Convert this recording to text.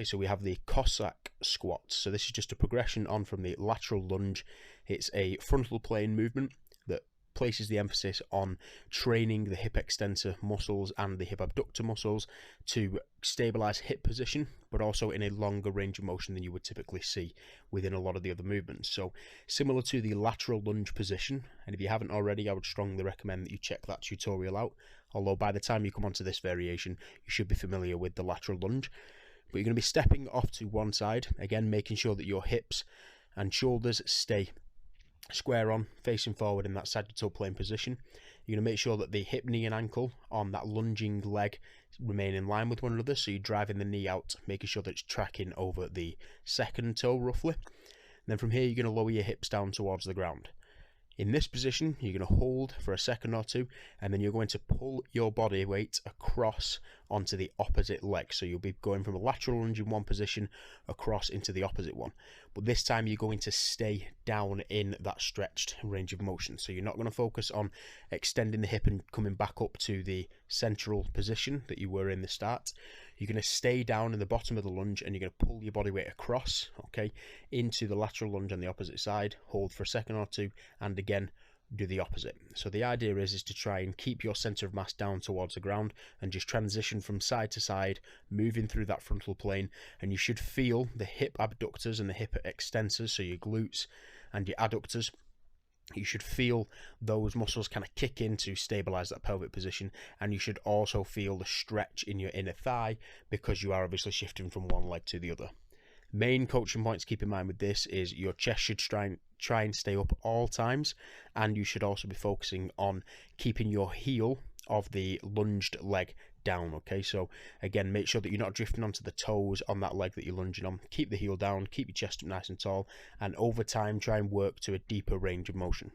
Okay, so we have the Cossack squat. So this is just a progression on from the lateral lunge. It's a frontal plane movement that places the emphasis on training the hip extensor muscles and the hip abductor muscles to stabilize hip position, but also in a longer range of motion than you would typically see within a lot of the other movements. So similar to the lateral lunge position, and if you haven't already, I would strongly recommend that you check that tutorial out, although by the time you come onto this variation you should be familiar with the lateral lunge. But you're going to be stepping off to one side, again making sure that your hips and shoulders stay square on, facing forward in that sagittal plane position. You're going to make sure that the hip, knee and ankle on that lunging leg remain in line with one another, so you're driving the knee out, making sure that it's tracking over the second toe roughly. And then from here you're going to lower your hips down towards the ground. In this position, you're going to hold for a second or two, and then you're going to pull your body weight across onto the opposite leg. So you'll be going from a lateral lunge in one position across into the opposite one. But this time you're going to stay down in that stretched range of motion. So you're not going to focus on extending the hip and coming back up to the central position that you were in the start. You're going to stay down in the bottom of the lunge, and you're going to pull your body weight across, okay, into the lateral lunge on the opposite side, hold for a second or two, and again do the opposite. So the idea is to try and keep your center of mass down towards the ground and just transition from side to side, moving through that frontal plane, and you should feel the hip abductors and the hip extensors, so your glutes and your adductors. You should feel those muscles kind of kick in to stabilize that pelvic position, and you should also feel the stretch in your inner thigh because you are obviously shifting from one leg to the other. Main coaching points to keep in mind with this is your chest should try and stay up all times, and you should also be focusing on keeping your heel of the lunged leg down. Okay, so again, make sure that you're not drifting onto the toes on that leg that you're lunging on. Keep the heel down, keep your chest up nice and tall, and over time try and work to a deeper range of motion.